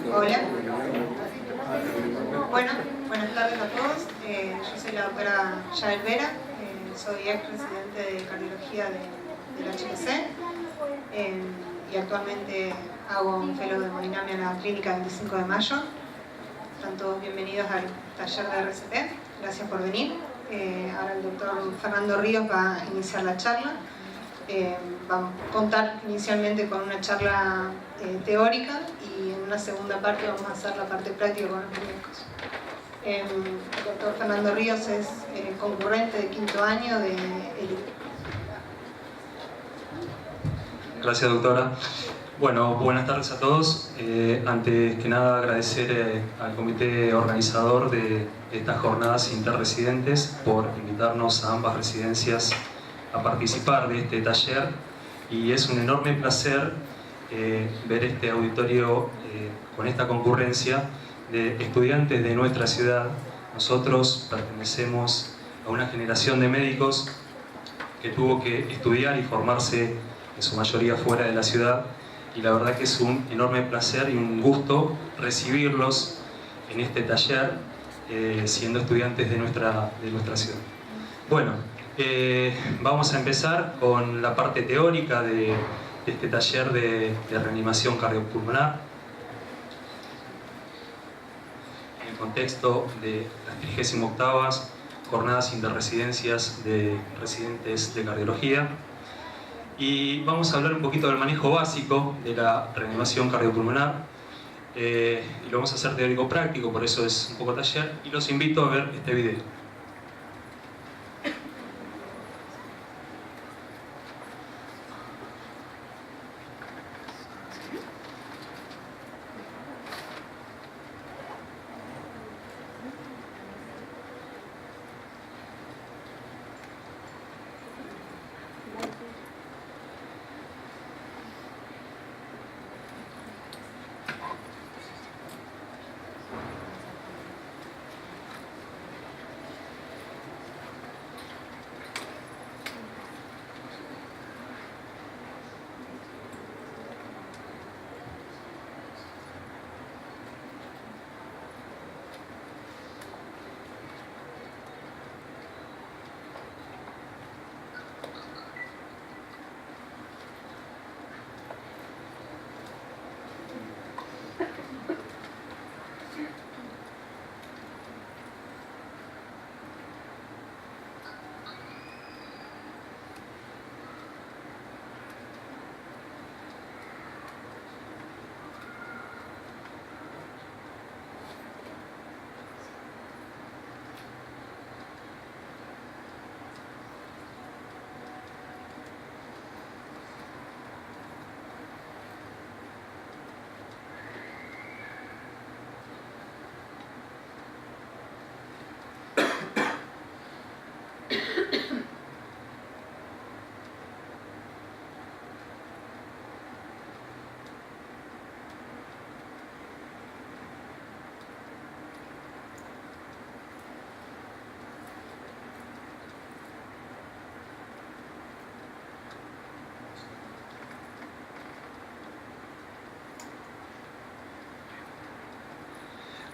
Hola. Bueno, buenas tardes a todos. Yo soy la doctora Yael Vera, soy ex residente de cardiología del HBC y actualmente hago un fellow de hemodinamia en la clínica 25 de mayo. Están todos bienvenidos al taller de RCT. Gracias por venir. Ahora el doctor Fernando Ríos va a iniciar la charla. Vamos a contar inicialmente con una charla teórica y en una segunda parte vamos a hacer la parte práctica con los muñecos. El doctor Fernando Ríos es concurrente de quinto año de ELIT. Gracias, doctora. Bueno, buenas tardes a todos. Antes que nada agradecer al comité organizador de estas jornadas interresidentes por invitarnos a ambas residencias a participar de este taller, y es un enorme placer ver este auditorio con esta concurrencia de estudiantes de nuestra ciudad. Nosotros pertenecemos a una generación de médicos que tuvo que estudiar y formarse en su mayoría fuera de la ciudad, y la verdad que es un enorme placer y un gusto recibirlos en este taller siendo estudiantes de nuestra ciudad. Bueno, vamos a empezar con la parte teórica de este taller de reanimación cardiopulmonar en el contexto de las 38ª jornadas interresidencias de residentes de cardiología, y vamos a hablar un poquito del manejo básico de la reanimación cardiopulmonar, y lo vamos a hacer teórico-práctico, por eso es un poco taller, y los invito a ver este video.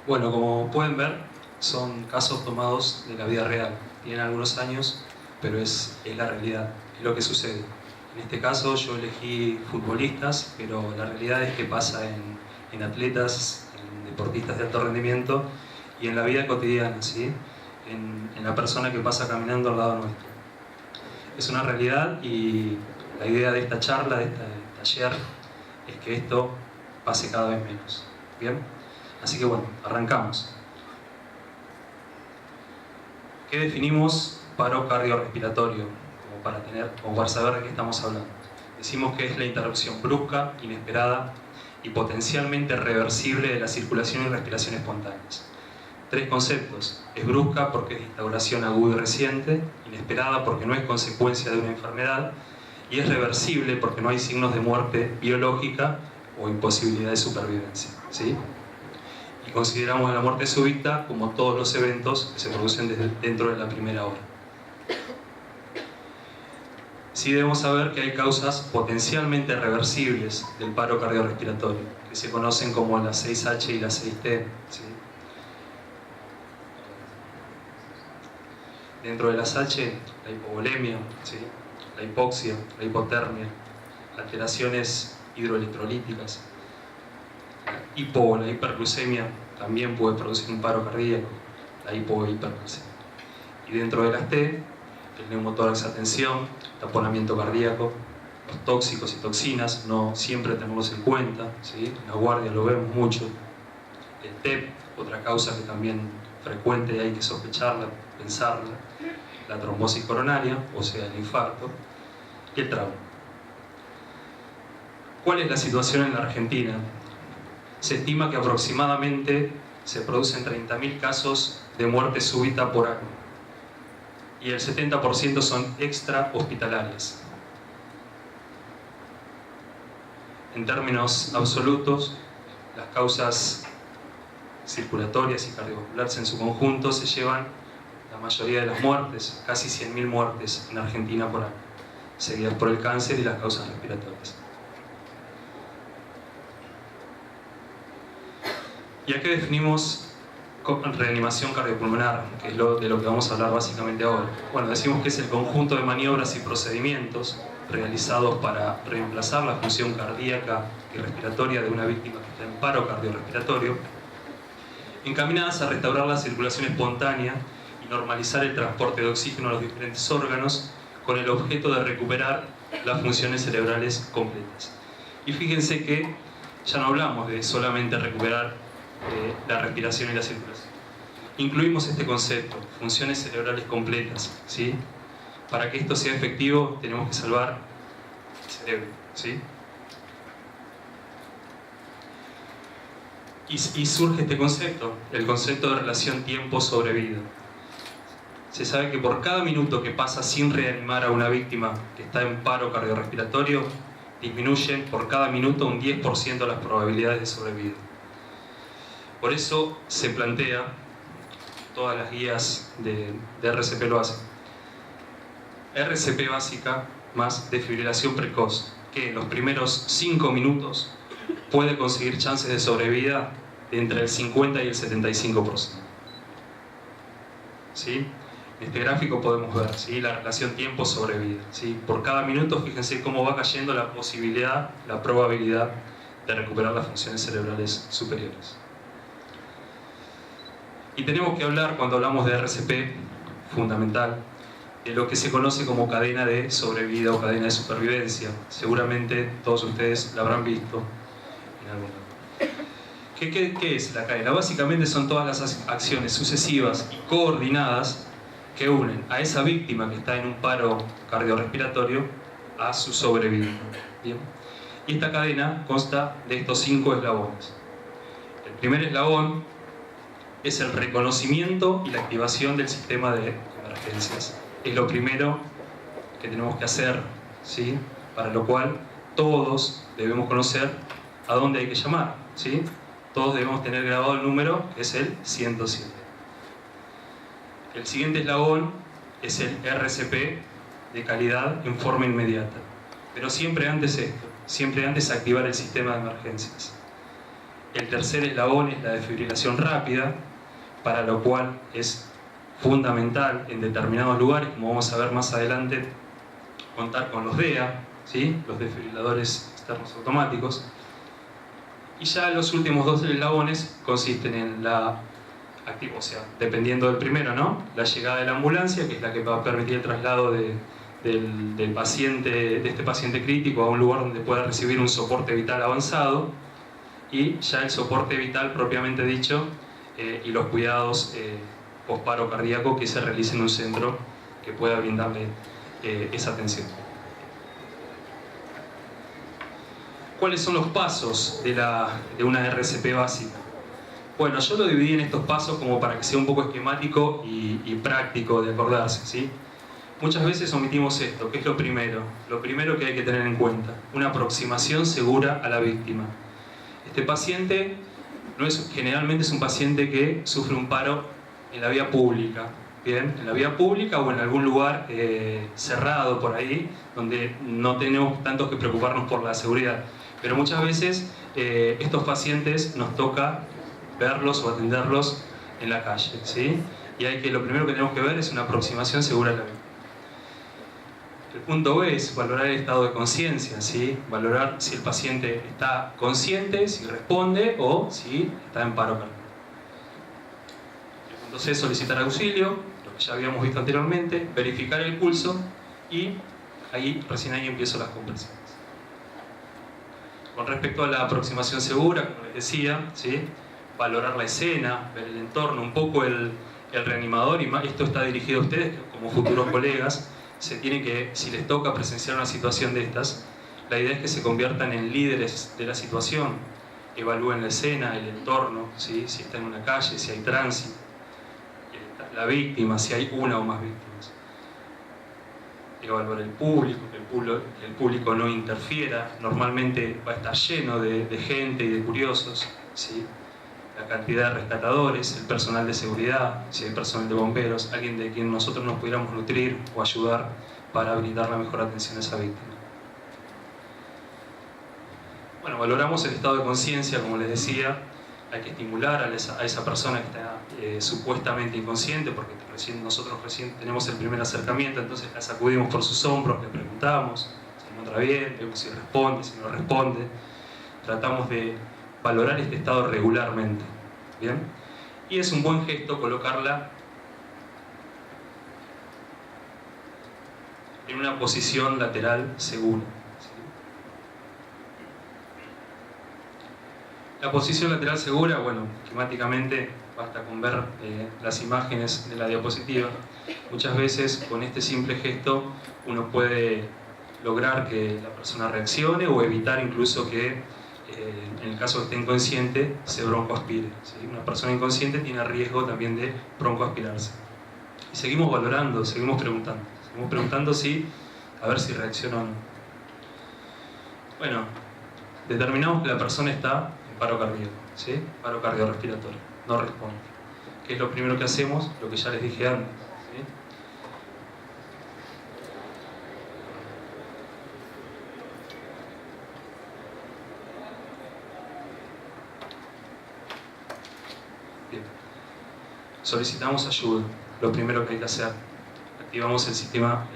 Bueno, como pueden ver, son casos tomados de la vida real. Tienen algunos años, pero es la realidad, es lo que sucede. En este caso yo elegí futbolistas, pero la realidad es que pasa en atletas, en deportistas de alto rendimiento y en la vida cotidiana, ¿sí? En la persona que pasa caminando al lado nuestro. Es una realidad, y la idea de esta charla, de este taller, es que esto pase cada vez menos. ¿Bien? Así que bueno, arrancamos. ¿Qué definimos paro cardiorrespiratorio? Como para saber de qué estamos hablando. Decimos que es la interrupción brusca, inesperada y potencialmente reversible de la circulación y respiración espontáneas. 3 conceptos. Es brusca porque es de instauración aguda y reciente, inesperada porque no es consecuencia de una enfermedad, y es reversible porque no hay signos de muerte biológica o imposibilidad de supervivencia, ¿sí? Y consideramos la muerte súbita como todos los eventos que se producen dentro de la primera hora. Sí debemos saber que hay causas potencialmente reversibles del paro cardiorrespiratorio, que se conocen como las 6H y las 6T, ¿sí? Dentro de las H, la hipovolemia, ¿sí? La hipoxia, la hipotermia, alteraciones hidroelectrolíticas, la hiperglucemia también puede producir un paro cardíaco, la hipohiperglucemia. Y dentro de las T, el neumotórax a tensión, taponamiento cardíaco, los tóxicos y toxinas, no siempre tenemos en cuenta, ¿sí? En la guardia lo vemos mucho. El TEP, otra causa que también frecuente y hay que sospecharla, pensarla, la trombosis coronaria, o sea, el infarto, y el trauma. ¿Cuál es la situación en la Argentina? Se estima que aproximadamente se producen 30.000 casos de muerte súbita por año, y el 70% son extrahospitalarias. En términos absolutos, las causas circulatorias y cardiovasculares en su conjunto se llevan la mayoría de las muertes, casi 100.000 muertes en Argentina por año, seguidas por el cáncer y las causas respiratorias. ¿Y a qué definimos reanimación cardiopulmonar, que es de lo que vamos a hablar básicamente ahora? Bueno, decimos que es el conjunto de maniobras y procedimientos realizados para reemplazar la función cardíaca y respiratoria de una víctima que está en paro cardiorrespiratorio, encaminadas a restaurar la circulación espontánea y normalizar el transporte de oxígeno a los diferentes órganos con el objeto de recuperar las funciones cerebrales completas. Y fíjense que ya no hablamos de solamente recuperar la respiración y la circulación. Incluimos este concepto, funciones cerebrales completas, ¿sí? Para que esto sea efectivo tenemos que salvar el cerebro, ¿sí? Y surge este concepto, el concepto de relación tiempo sobre vida. Se sabe que por cada minuto que pasa sin reanimar a una víctima que está en paro cardiorrespiratorio, disminuyen por cada minuto un 10% las probabilidades de sobrevida. Por eso se plantea, todas las guías de RCP lo hacen, RCP básica más desfibrilación precoz, que en los primeros 5 minutos puede conseguir chances de sobrevida de entre el 50 y el 75%. ¿Sí? En este gráfico podemos ver, ¿sí?, la relación tiempo sobre vida, ¿sí? Por cada minuto, fíjense cómo va cayendo la posibilidad, la probabilidad de recuperar las funciones cerebrales superiores. Y tenemos que hablar, cuando hablamos de RCP, fundamental, de lo que se conoce como cadena de sobrevida o cadena de supervivencia. Seguramente todos ustedes la habrán visto en algún momento. ¿Qué es la cadena? Básicamente son todas las acciones sucesivas y coordinadas que unen a esa víctima que está en un paro cardiorrespiratorio a su sobrevida. ¿Bien? Y esta cadena consta de estos 5 eslabones. El primer eslabón es el reconocimiento y la activación del sistema de emergencias. Es lo primero que tenemos que hacer, ¿sí? Para lo cual todos debemos conocer a dónde hay que llamar, ¿sí? Todos debemos tener grabado el número, que es el 107. El siguiente eslabón es el RCP de calidad en forma inmediata. Pero siempre antes esto, siempre antes activar el sistema de emergencias. El tercer eslabón es la desfibrilación rápida, para lo cual es fundamental en determinados lugares, como vamos a ver más adelante, contar con los DEA, ¿sí?, los desfibriladores externos automáticos. Y ya los últimos 2 eslabones consisten en la, o sea, dependiendo del primero, ¿no?, la llegada de la ambulancia, que es la que va a permitir el traslado del paciente, de este paciente crítico a un lugar donde pueda recibir un soporte vital avanzado, y ya el soporte vital propiamente dicho, y los cuidados posparo cardíaco que se realicen en un centro que pueda brindarle esa atención. ¿cuáles son los pasos de una RCP básica? Bueno, yo lo dividí en estos pasos como para que sea un poco esquemático y práctico de acordarse, ¿sí? Muchas veces omitimos esto, que es lo primero que hay que tener en cuenta, una aproximación segura a la víctima. Este paciente generalmente es un paciente que sufre un paro en la vía pública, ¿bien? En la vía pública o en algún lugar cerrado por ahí, donde no tenemos tanto que preocuparnos por la seguridad. Pero muchas veces estos pacientes nos toca verlos o atenderlos en la calle, ¿sí? Y lo primero que tenemos que ver es una aproximación segura a la víctima. El punto B es valorar el estado de conciencia, ¿sí? Valorar si el paciente está consciente, si responde o si está en paro cardíaco. El punto C es solicitar auxilio, lo que ya habíamos visto anteriormente, verificar el pulso y recién ahí empiezo las compresiones. Con respecto a la aproximación segura, como les decía, ¿sí? Valorar la escena, ver el entorno, un poco el reanimador, y esto está dirigido a ustedes como futuros colegas. Si les toca presenciar una situación de estas, la idea es que se conviertan en líderes de la situación, evalúen la escena, el entorno, ¿sí? Si está en una calle, si hay tránsito, la víctima, si hay una o más víctimas. Evaluar el público, que el público no interfiera, normalmente va a estar lleno de gente y de curiosos, ¿sí? La cantidad de rescatadores, el personal de seguridad, si hay personal de bomberos, alguien de quien nosotros nos pudiéramos nutrir o ayudar para brindar la mejor atención a esa víctima. Bueno, valoramos el estado de conciencia, como les decía, hay que estimular a esa persona que está supuestamente inconsciente, porque nosotros recién tenemos el primer acercamiento, entonces la sacudimos por sus hombros, le preguntamos si se encuentra bien, vemos si responde, si no responde. Tratamos de valorar este estado regularmente, ¿bien? Y es un buen gesto colocarla en una posición lateral segura, ¿sí? La posición lateral segura, bueno, esquemáticamente basta con ver las imágenes de la diapositiva. Muchas veces con este simple gesto uno puede lograr que la persona reaccione o evitar incluso que en el caso de que esté inconsciente, se broncoaspire, ¿sí? Una persona inconsciente tiene riesgo también de broncoaspirarse. Y seguimos valorando, seguimos preguntando si, a ver si reacciona o no. Bueno, determinamos que la persona está en paro cardíaco, ¿sí? Paro cardiorrespiratorio, no responde. ¿Qué es lo primero que hacemos? Lo que ya les dije antes, ¿sí? Solicitamos ayuda, lo primero que hay que hacer. Activamos el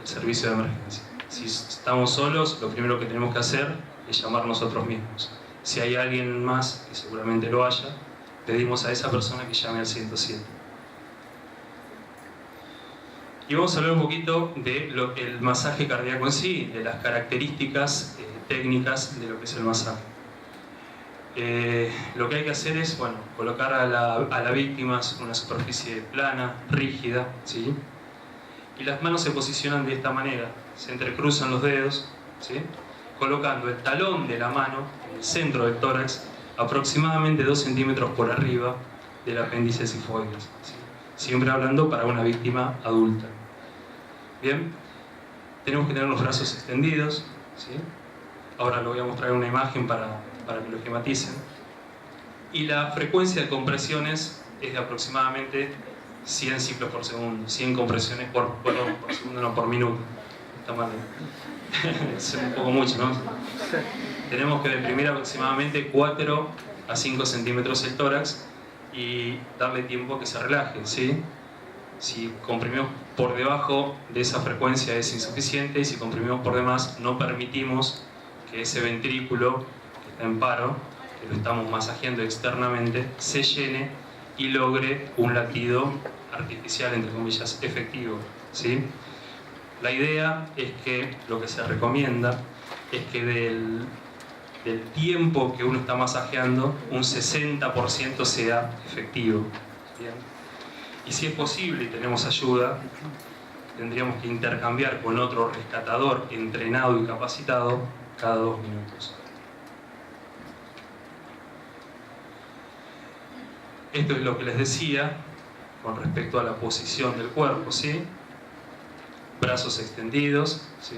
servicio de emergencia. Si estamos solos, lo primero que tenemos que hacer es llamar nosotros mismos. Si hay alguien más, que seguramente lo haya, pedimos a esa persona que llame al 107. Y vamos a hablar un poquito del masaje cardíaco en sí, de las características técnicas de lo que es el masaje. Lo que hay que hacer es, bueno, colocar a la víctima en una superficie plana, rígida, ¿sí? Y las manos se posicionan de esta manera, se entrecruzan los dedos, ¿sí? Colocando el talón de la mano en el centro del tórax, aproximadamente 2 centímetros por arriba del apéndice sifoides, ¿sí? Siempre hablando para una víctima adulta. Bien, tenemos que tener los brazos extendidos, ¿sí? Ahora lo voy a mostrar en una imagen para que lo esquematicen. Y la frecuencia de compresiones es de aproximadamente 100 ciclos por segundo, 100 compresiones por segundo, no por minuto. Está mal. Es un poco mucho, ¿no? Tenemos que deprimir aproximadamente 4 a 5 centímetros el tórax y darle tiempo a que se relaje, ¿sí? Si comprimimos por debajo de esa frecuencia es insuficiente, y si comprimimos por demás no permitimos que ese ventrículo que está en paro, que lo estamos masajeando externamente, se llene y logre un latido artificial, entre comillas, efectivo, ¿sí? La idea es que lo que se recomienda es que del tiempo que uno está masajeando, un 60% sea efectivo, ¿bien? Y si es posible y tenemos ayuda, tendríamos que intercambiar con otro rescatador entrenado y capacitado cada 2 minutos. Esto es lo que les decía con respecto a la posición del cuerpo, ¿sí? Brazos extendidos, ¿sí?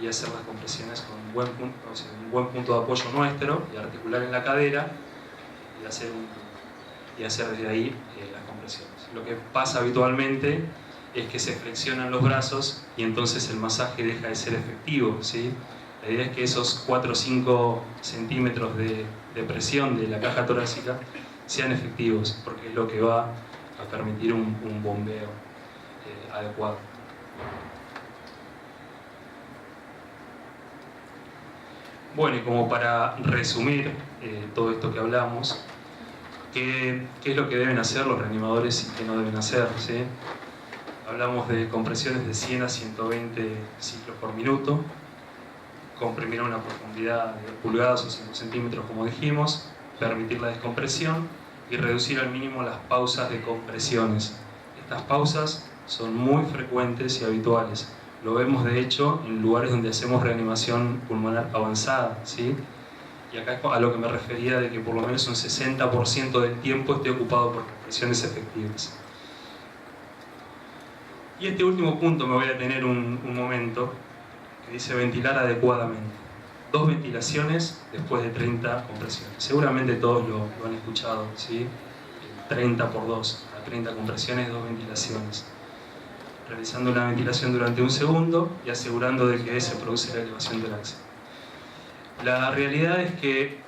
Y hacer las compresiones con un buen punto, o sea, un buen punto de apoyo nuestro, y articular en la cadera y hacer desde ahí las compresiones. Lo que pasa habitualmente es que se flexionan los brazos y entonces el masaje deja de ser efectivo, ¿sí? La idea es que esos 4 o 5 centímetros de presión de la caja torácica sean efectivos, porque es lo que va a permitir un bombeo adecuado. Bueno, y como para resumir todo esto que hablamos, ¿qué es lo que deben hacer los reanimadores y qué no deben hacer? ¿Sí? Hablamos de compresiones de 100 a 120 ciclos por minuto, comprimir a una profundidad de pulgadas o 5 centímetros, como dijimos, permitir la descompresión y reducir al mínimo las pausas de compresiones. Estas pausas son muy frecuentes y habituales. Lo vemos de hecho en lugares donde hacemos reanimación pulmonar avanzada, ¿sí? Y acá es a lo que me refería de que por lo menos un 60% del tiempo esté ocupado por compresiones efectivas. Y este último punto me voy a tener un momento, que dice ventilar adecuadamente. 2 ventilaciones después de 30 compresiones. Seguramente todos lo han escuchado, ¿sí? 30 por 2, a 30 compresiones, 2 ventilaciones. Realizando una ventilación durante 1 segundo y asegurando de que se produce la elevación del axis. La realidad es que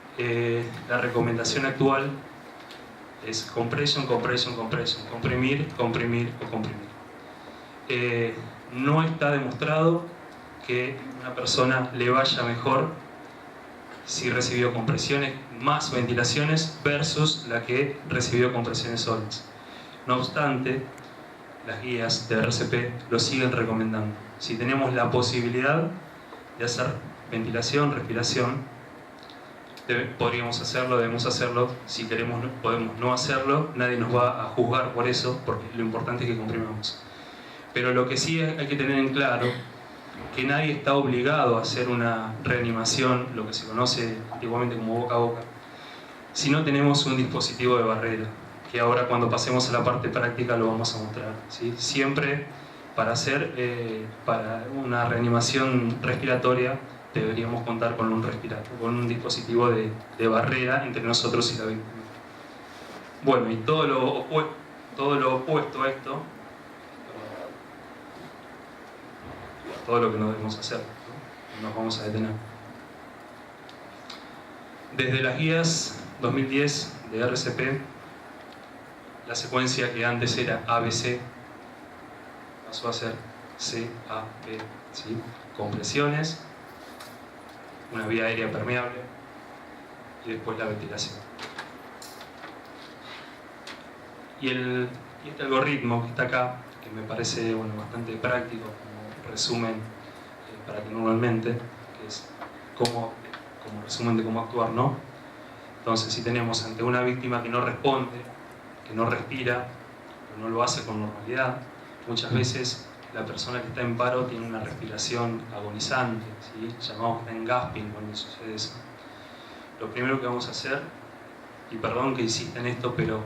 la recomendación actual es compression, compression, compression, comprimir, comprimir o comprimir. No está demostrado que una persona le vaya mejor si recibió compresiones más ventilaciones versus la que recibió compresiones solas. No obstante, las guías de RCP lo siguen recomendando. Si tenemos la posibilidad de hacer ventilación, respiración, podríamos hacerlo, debemos hacerlo. Si queremos, podemos no hacerlo, nadie nos va a juzgar por eso, porque lo importante es que comprimamos. Pero lo que sí hay que tener en claro, que nadie está obligado a hacer una reanimación, lo que se conoce antiguamente como boca a boca, si no tenemos un dispositivo de barrera, que ahora cuando pasemos a la parte práctica lo vamos a mostrar, ¿sí? Siempre para hacer para una reanimación respiratoria deberíamos contar con con un dispositivo de barrera entre nosotros y la víctima. Bueno, y todo lo opuesto a esto, todo lo que no debemos hacer, ¿no? Nos vamos a detener. Desde las guías 2010 de RCP, la secuencia que antes era ABC pasó a ser CAP, ¿sí? Compresiones, una vía aérea permeable y después la ventilación. Y este algoritmo que está acá, que me parece bastante práctico como resumen paranormalmente, que es como resumen de cómo actuar, ¿no? Entonces, si tenemos ante una víctima que no responde, que no respira, o no lo hace con normalidad, muchas veces la persona que está en paro tiene una respiración agonizante, ¿sí? Llamamos que está en gasping cuando sucede eso. Lo primero que vamos a hacer, y perdón que insista en esto, pero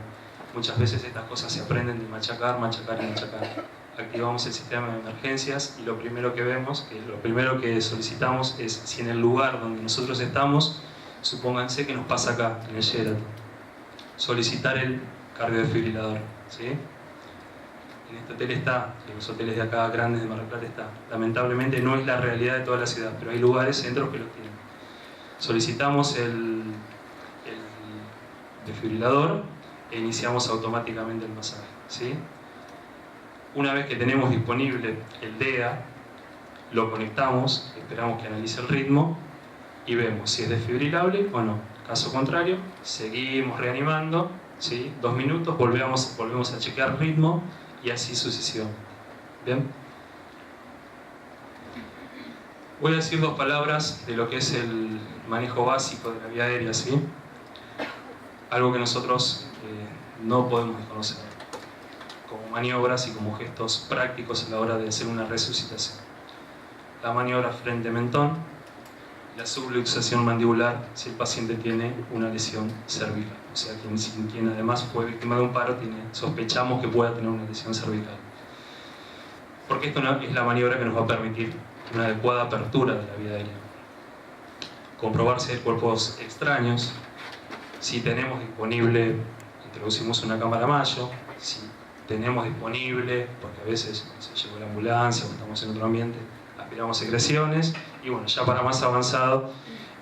muchas veces estas cosas se aprenden de machacar, machacar y machacar. Activamos el sistema de emergencias y lo primero que vemos, lo primero que solicitamos es si en el lugar donde nosotros estamos, supónganse que nos pasa acá, en el Sheraton, solicitar el cardiodefibrilador, ¿sí? En este hotel está, en los hoteles de acá grandes de Mar del Plata está. Lamentablemente no es la realidad de toda la ciudad, pero hay lugares, centros que lo tienen. Solicitamos el desfibrilador e iniciamos automáticamente el masaje, ¿sí? Una vez que tenemos disponible el DEA, lo conectamos, esperamos que analice el ritmo y vemos si es desfibrilable o no. Caso contrario, seguimos reanimando, ¿sí? 2 minutos, volvemos a chequear el ritmo y así sucesivamente. ¿Bien? Voy a decir 2 palabras de lo que es el manejo básico de la vía aérea, ¿sí? Algo que nosotros no podemos desconocer, como maniobras y como gestos prácticos a la hora de hacer una resucitación. La maniobra frente-mentón, la subluxación mandibular si el paciente tiene una lesión cervical. O sea, quien además fue víctima de un paro, sospechamos que pueda tener una lesión cervical. Porque esto es la maniobra que nos va a permitir una adecuada apertura de la vía aérea. Comprobar si hay cuerpos extraños, si tenemos disponible, introducimos una cámara Mayo, si tenemos disponible, porque a veces se llegó la ambulancia o estamos en otro ambiente, aspiramos secreciones, y bueno, ya para más avanzado,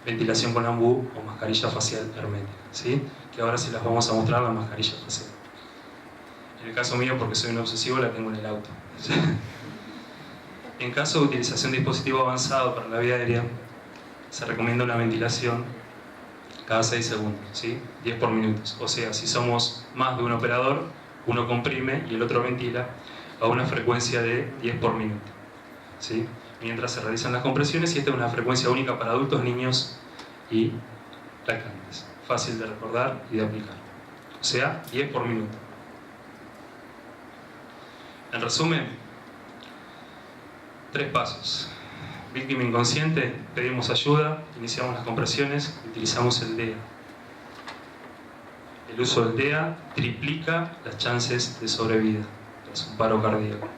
ventilación con ambú o mascarilla facial hermética, ¿sí? Que ahora sí las vamos a mostrar, la mascarilla facial. En el caso mío, porque soy un obsesivo, la tengo en el auto. En caso de utilización de dispositivo avanzado para la vía aérea, se recomienda una ventilación cada 6 segundos, ¿sí? 10 por minuto. O sea, si somos más de un operador, uno comprime y el otro ventila a una frecuencia de 10 por minuto, ¿sí? Mientras se realizan las compresiones, y esta es una frecuencia única para adultos, niños y lactantes. Fácil de recordar y de aplicar. O sea, 10 por minuto. En resumen, 3 pasos. Víctima inconsciente, pedimos ayuda, iniciamos las compresiones, utilizamos el DEA. El uso del DEA triplica las chances de sobrevida tras un paro cardíaco.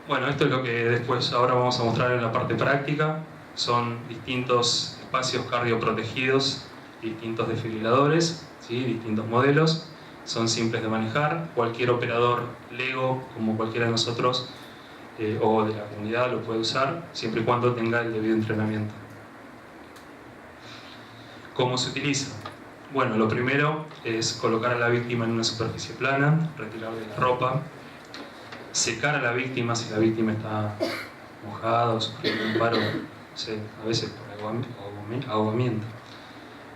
Bueno, esto es lo que después ahora vamos a mostrar en la parte práctica. Son distintos espacios cardioprotegidos, distintos desfibriladores, ¿sí? Distintos modelos. Son simples de manejar. Cualquier operador LEGO, como cualquiera de nosotros, o de la comunidad, lo puede usar, siempre y cuando tenga el debido entrenamiento. ¿Cómo se utiliza? Bueno, lo primero es colocar a la víctima en una superficie plana, retirarle la ropa, secar a la víctima si la víctima está mojada o sufriendo un paro, a veces por ahogamiento.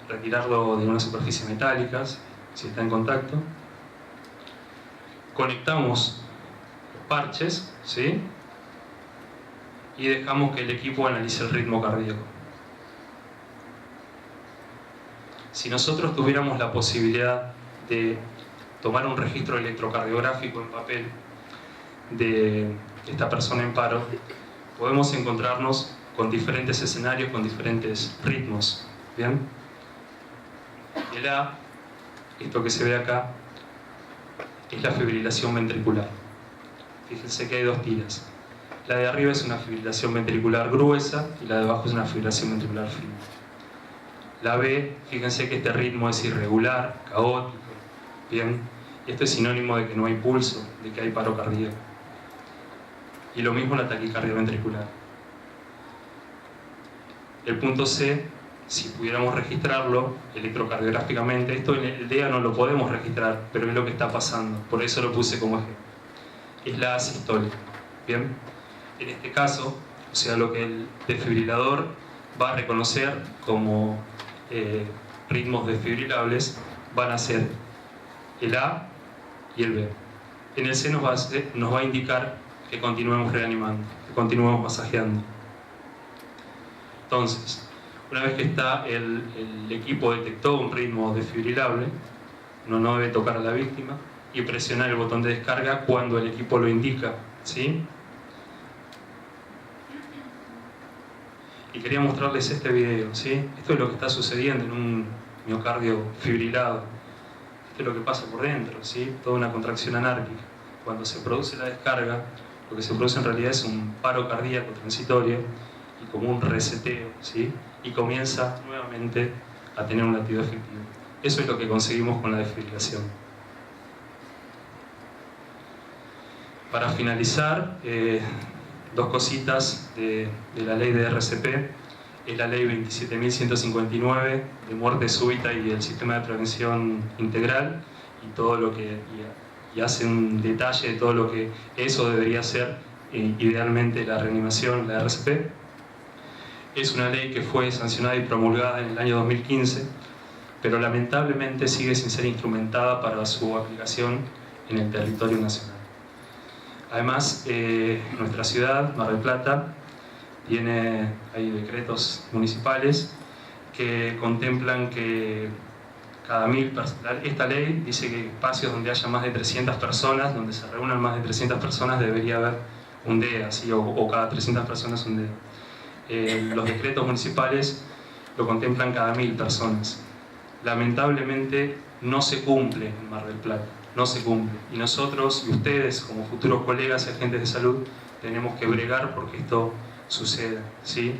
Retirarlo de una superficie metálica si está en contacto. Conectamos los parches, ¿sí? Y dejamos que el equipo analice el ritmo cardíaco. Si nosotros tuviéramos la posibilidad de tomar un registro electrocardiográfico en papel de esta persona en paro, podemos encontrarnos con diferentes escenarios, con diferentes ritmos. ¿Bien? El A, esto que se ve acá, es la fibrilación ventricular. Fíjense que hay 2 tiras. La de arriba es una fibrilación ventricular gruesa y la de abajo es una fibrilación ventricular fina. La B, fíjense que este ritmo es irregular, caótico. Bien, esto es sinónimo de que no hay pulso, de que hay paro cardíaco. Y lo mismo la taquicardia ventricular. El punto C, si pudiéramos registrarlo electrocardiográficamente, esto en el DEA no lo podemos registrar, pero es lo que está pasando, por eso lo puse como eje. Es la asistólica. Bien, en este caso, o sea, lo que el desfibrilador va a reconocer como ritmos desfibrilables van a ser el A y el B. En el C nos va a indicar que continuemos reanimando, que continuemos masajeando. Entonces, una vez que está el equipo detectó un ritmo desfibrilable, uno no debe tocar a la víctima y presionar el botón de descarga cuando el equipo lo indica, ¿sí? Y quería mostrarles este video, ¿sí? Esto es lo que está sucediendo en un miocardio fibrilado. Esto es lo que pasa por dentro, ¿sí? Toda una contracción anárquica. Cuando se produce la descarga, lo que se produce en realidad es un paro cardíaco transitorio y como un reseteo, ¿sí? Y comienza nuevamente a tener un latido efectivo. Eso es lo que conseguimos con la desfibrilación. Para finalizar, 2 cositas de la ley de RCP. Es la ley 27.159 de muerte súbita y el sistema de prevención integral, y todo lo que y hace un detalle de todo lo que eso debería ser idealmente la reanimación, la RCP. Es una ley que fue sancionada y promulgada en el año 2015, pero lamentablemente sigue sin ser instrumentada para su aplicación en el territorio nacional. Además, nuestra ciudad, Mar del Plata, hay decretos municipales que contemplan que cada 1000 personas, esta ley dice que espacios donde haya más de 300 personas, donde se reúnan más de 300 personas, debería haber un DEA, ¿sí? o cada 300 personas un DEA. los decretos municipales lo contemplan cada 1000 personas. Lamentablemente no se cumple en Mar del Plata, no se cumple. Y nosotros y ustedes, como futuros colegas y agentes de salud, tenemos que bregar porque esto suceda, ¿sí?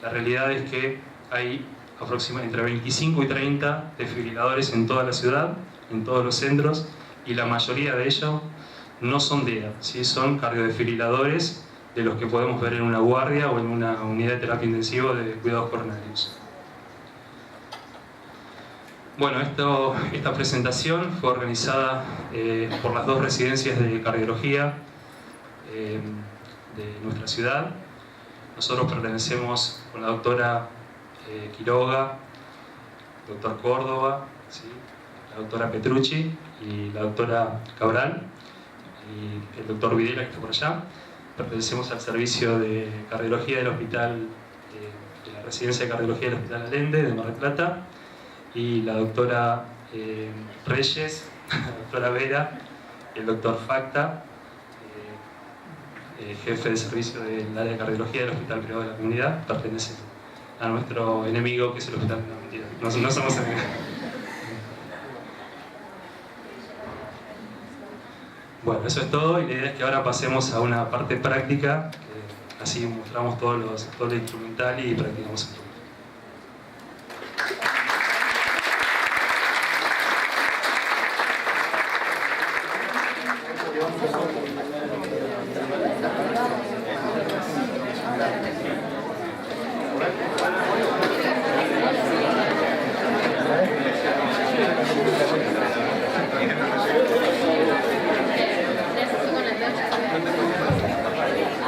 La realidad es que hay aproximadamente entre 25 y 30 desfibriladores en toda la ciudad, en todos los centros, y la mayoría de ellos no son DEA, ¿sí? Son cardiodesfibriladores de los que podemos ver en una guardia o en una unidad de terapia intensiva de cuidados coronarios. Bueno, esta presentación fue organizada por las 2 residencias de cardiología de nuestra ciudad. Nosotros pertenecemos con la doctora Quiroga, el doctor Córdoba, ¿sí? La doctora Petrucci y la doctora Cabral y el doctor Videla, que está por allá. Pertenecemos al servicio de cardiología del hospital, de la residencia de cardiología del Hospital Allende de Mar del Plata, y la doctora Reyes, la doctora Vera y el doctor Facta, jefe de servicio del área de cardiología del Hospital Privado de la Comunidad, pertenece a nuestro enemigo, que es el hospital. No, mentira, no somos enemigos. Bueno, eso es todo, y la idea es que ahora pasemos a una parte práctica, que así mostramos todo lo instrumental y practicamos el truco.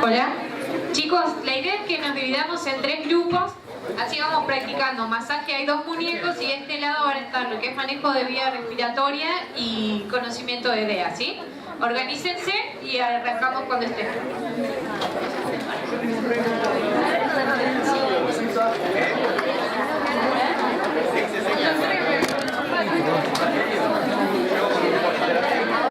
Hola. Chicos, la idea es que nos dividamos en 3 grupos, así vamos practicando. Masaje, hay 2 muñecos y de este lado van a estar lo que es manejo de vía respiratoria y conocimiento de DEA, ¿sí? Organícense y arrancamos cuando estén.